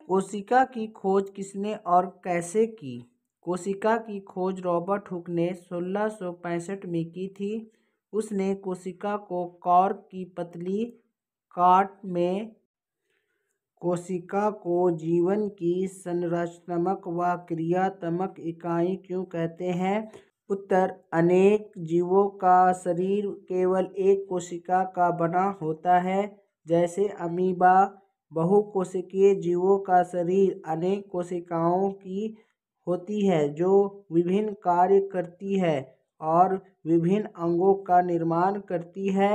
कोशिका की खोज किसने और कैसे की? कोशिका की खोज रॉबर्ट हुक ने 1665 में की थी। उसने कोशिका को कॉर्क की पतली काट में कोशिका को जीवन की संरचनात्मक व क्रियात्मक इकाई क्यों कहते हैं? उत्तर, अनेक जीवों का शरीर केवल एक कोशिका का बना होता है। जैसे अमीबा। बहुकोशिकीय जीवों का शरीर अनेक कोशिकाओं की होती है जो विभिन्न कार्य करती है और विभिन्न अंगों का निर्माण करती है।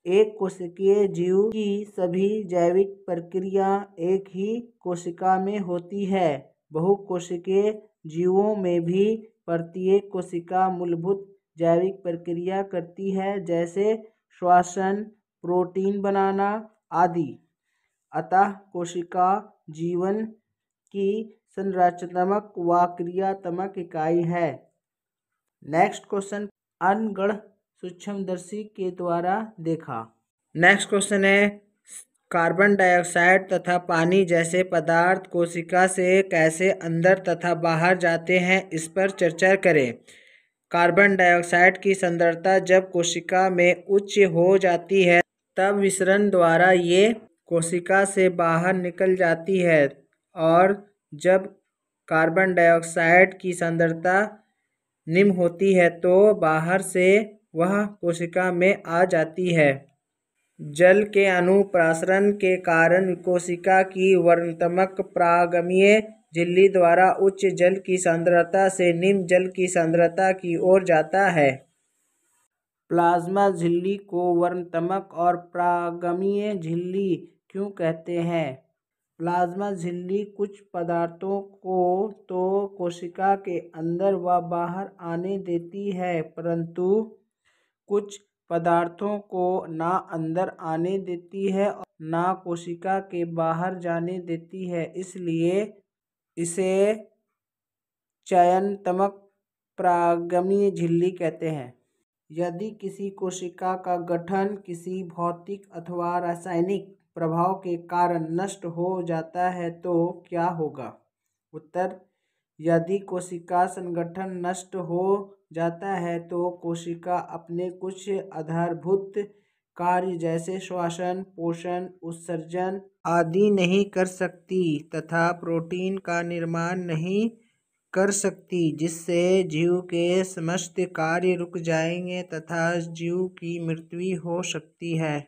एक कोशिकीय जीव की सभी जैविक प्रक्रिया एक ही कोशिका में होती है। बहुकोशिकीय जीवों में भी प्रत्येक कोशिका मूलभूत जैविक प्रक्रिया करती है, जैसे श्वसन, प्रोटीन बनाना आदि। अतः कोशिका जीवन की संरचनात्मक व क्रियात्मक इकाई है। नेक्स्ट क्वेश्चन, अनगढ़ सूक्ष्मदर्शी के द्वारा देखा। नेक्स्ट क्वेश्चन है, कार्बन डाइऑक्साइड तथा पानी जैसे पदार्थ कोशिका से कैसे अंदर तथा बाहर जाते हैं, इस पर चर्चा करें। कार्बन डाइऑक्साइड की सांद्रता जब कोशिका में उच्च हो जाती है तब विसरण द्वारा ये कोशिका से बाहर निकल जाती है, और जब कार्बन डाइऑक्साइड की सांद्रता निम्न होती है तो बाहर से वह कोशिका में आ जाती है। जल के अनुप्रासरण के कारण कोशिका की वर्णनात्मक पारगम्य झिल्ली द्वारा उच्च जल की सांद्रता से निम्न जल की सांद्रता की ओर जाता है। प्लाज्मा झिल्ली को वर्णनात्मक और पारगम्य झिल्ली क्यों कहते हैं? प्लाज्मा झिल्ली कुछ पदार्थों को तो कोशिका के अंदर व बाहर आने देती है, परंतु कुछ पदार्थों को ना अंदर आने देती है और ना कोशिका के बाहर जाने देती है, इसलिए इसे चयनात्मक पारगम्य झिल्ली कहते हैं। यदि किसी कोशिका का गठन किसी भौतिक अथवा रासायनिक प्रभाव के कारण नष्ट हो जाता है तो क्या होगा? उत्तर, यदि कोशिका संगठन नष्ट हो जाता है तो कोशिका अपने कुछ आधारभूत कार्य जैसे श्वसन, पोषण, उत्सर्जन आदि नहीं कर सकती तथा प्रोटीन का निर्माण नहीं कर सकती, जिससे जीव के समस्त कार्य रुक जाएंगे तथा जीव की मृत्यु हो सकती है।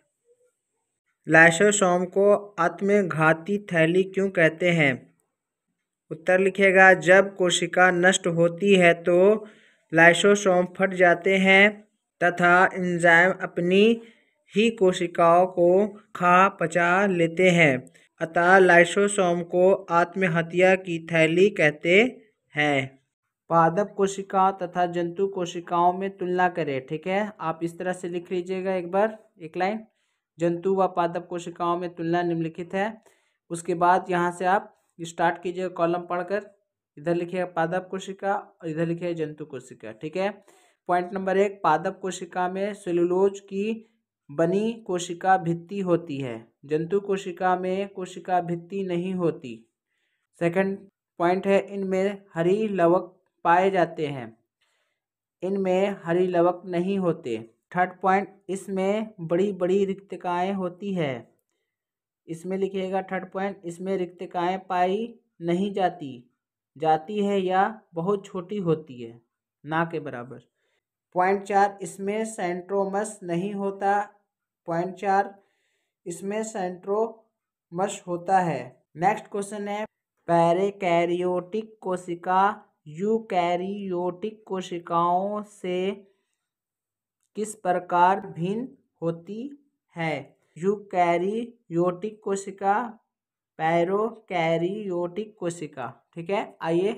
लाइसोसोम को आत्मघाती थैली क्यों कहते हैं? उत्तर लिखेगा, जब कोशिका नष्ट होती है तो लाइसोसोम फट जाते हैं तथा एंजाइम अपनी ही कोशिकाओं को खा पचा लेते हैं, अतः लाइसोसोम को आत्महत्या की थैली कहते हैं। पादप कोशिकाओं तथा जंतु कोशिकाओं में तुलना करें। ठीक है, आप इस तरह से लिख लीजिएगा एक बार, एक लाइन। जंतु व पादप कोशिकाओं में तुलना निम्नलिखित है। उसके बाद यहाँ से आप स्टार्ट कीजिएगा कॉलम पढ़कर। इधर लिखिएगा पादप कोशिका और इधर लिखिएगा जंतु कोशिका। ठीक है, पॉइंट नंबर 1, पादप कोशिका में सेलुलोज की बनी कोशिका भित्ति होती है, जंतु कोशिका में कोशिका भित्ति नहीं होती। सेकंड पॉइंट है, इनमें हरी लवक पाए जाते हैं, इनमें हरी लवक नहीं होते। थर्ड पॉइंट, इसमें बड़ी बड़ी रिक्तकाएँ होती है, इसमें लिखिएगा थर्ड पॉइंट, इसमें रिक्तकाएँ पाई नहीं जाती, जाती है या बहुत छोटी होती है, ना के बराबर। पॉइंट 4, इसमें सेंट्रोमस नहीं होता। पॉइंट 4, इसमें सेंट्रोमस होता है। नेक्स्ट क्वेश्चन है, पैरेकैरियोटिक कोशिका यूकैरियोटिक कोशिकाओं से किस प्रकार भिन्न होती है? यूकैरियोटिक कोशिका, पैरोकैरियोटिक कोशिका। ठीक है, आइए।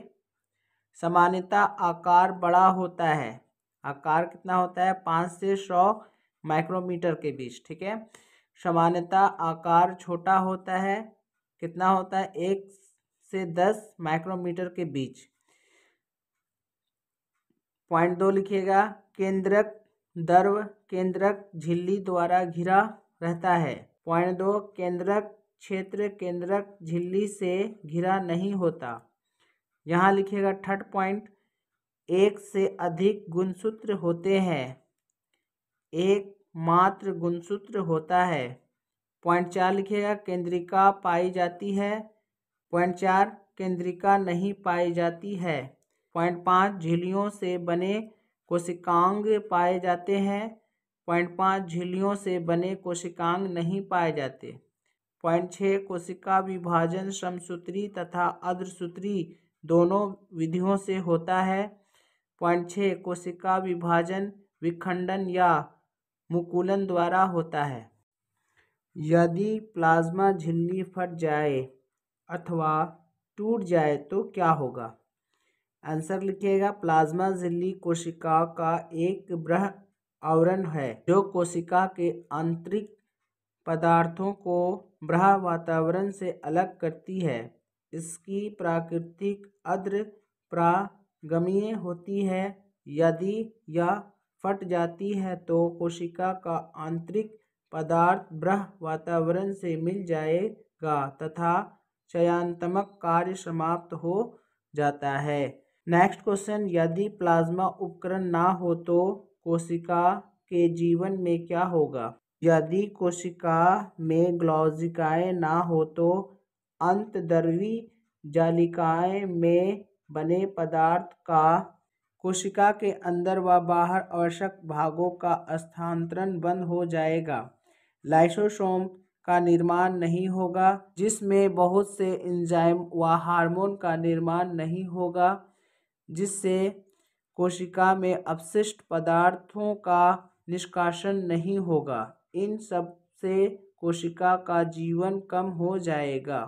सामान्यतः आकार बड़ा होता है, आकार कितना होता है? 5 से 100 माइक्रोमीटर के बीच। ठीक है, सामान्यतः आकार छोटा होता है, कितना होता है? 1 से 10 माइक्रोमीटर के बीच। पॉइंट 2 लिखिएगा, केंद्रक द्रव केंद्रक झिल्ली द्वारा घिरा रहता है। पॉइंट 2, केंद्रक क्षेत्र केंद्रक झिल्ली से घिरा नहीं होता। यहाँ लिखिएगा थर्ड पॉइंट, एक से अधिक गुणसूत्र होते हैं, एक मात्र गुणसूत्र होता है। पॉइंट 4 लिखिएगा केंद्रिका पाई जाती है। पॉइंट 4 केंद्रिका नहीं पाई जाती है। पॉइंट 5 झिल्लियों से बने कोशिकांग पाए जाते हैं। पॉइंट 5 झिल्लियों से बने कोशिकांग नहीं पाए जाते। पॉइंट 6 कोशिका विभाजन समसूत्री तथा अर्धसूत्री दोनों विधियों से होता है। पॉइंट 6 कोशिका विभाजन विखंडन या मुकुलन द्वारा होता है। यदि प्लाज्मा झिल्ली फट जाए अथवा टूट जाए तो क्या होगा? आंसर लिखिएगा प्लाज्मा झिल्ली कोशिका का एक बृह आवरण है जो कोशिका के आंतरिक पदार्थों को बाह्य वातावरण से अलग करती है। इसकी प्राकृतिक अर्ध परागमीय होती है। यदि यह फट जाती है तो कोशिका का आंतरिक पदार्थ बाह्य वातावरण से मिल जाएगा तथा चयनात्मक कार्य समाप्त हो जाता है। नेक्स्ट क्वेश्चन, यदि प्लाज्मा उपकरण ना हो तो कोशिका के जीवन में क्या होगा? यदि कोशिका में ग्लूकोजिकाएं ना हो तो अंतर्द्रव्यी जालिकाएं में बने पदार्थ का कोशिका के अंदर व बाहर आवश्यक भागों का स्थानांतरण बंद हो जाएगा। लाइसोसोम का निर्माण नहीं होगा, जिसमें बहुत से एंजाइम व हार्मोन का निर्माण नहीं होगा, जिससे कोशिका में अपशिष्ट पदार्थों का निष्कासन नहीं होगा। इन सब से कोशिका का जीवन कम हो जाएगा।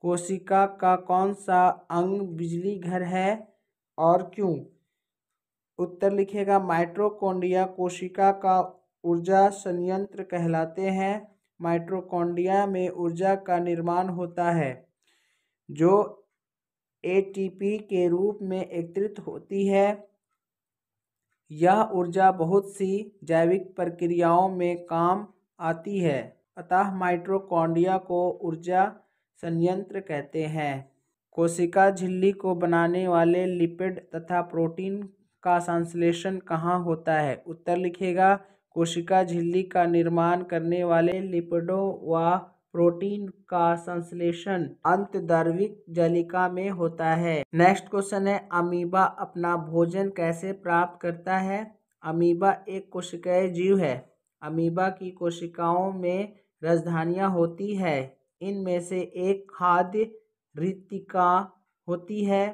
कोशिका का कौन सा अंग बिजली घर है और क्यों? उत्तर लिखिएगा माइटोकॉन्ड्रिया कोशिका का ऊर्जा संयंत्र कहलाते हैं। माइटोकॉन्ड्रिया में ऊर्जा का निर्माण होता है जो एटीपी के रूप में एकत्रित होती है। यह ऊर्जा बहुत सी जैविक प्रक्रियाओं में काम आती है, अतः माइटोकॉन्ड्रिया को ऊर्जा संयंत्र कहते हैं। कोशिका झिल्ली को बनाने वाले लिपिड तथा प्रोटीन का संश्लेषण कहाँ होता है? उत्तर लिखिएगा कोशिका झिल्ली का निर्माण करने वाले लिपिडों व प्रोटीन का संश्लेषण अंतर्द्रव्यी जालिका में होता है। नेक्स्ट क्वेश्चन है, अमीबा अपना भोजन कैसे प्राप्त करता है? अमीबा एक कोशिकीय जीव है। अमीबा की कोशिकाओं में राजधानियां होती है। इनमें से एक खाद्य रिक्तिका होती है।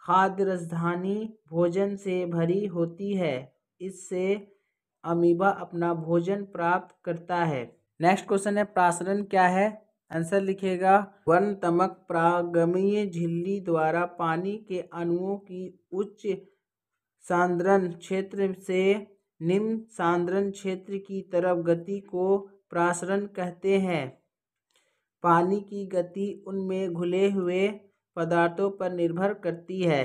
खाद्य राजधानी भोजन से भरी होती है। इससे अमीबा अपना भोजन प्राप्त करता है। नेक्स्ट क्वेश्चन है, प्रासरण क्या है? आंसर लिखिएगा वर्णनात्मक परागमीय झिल्ली द्वारा पानी के अणुओं की उच्च सांद्रण क्षेत्र से निम्न सांद्रण क्षेत्र की तरफ गति को प्रासरण कहते हैं। पानी की गति उनमें घुले हुए पदार्थों पर निर्भर करती है।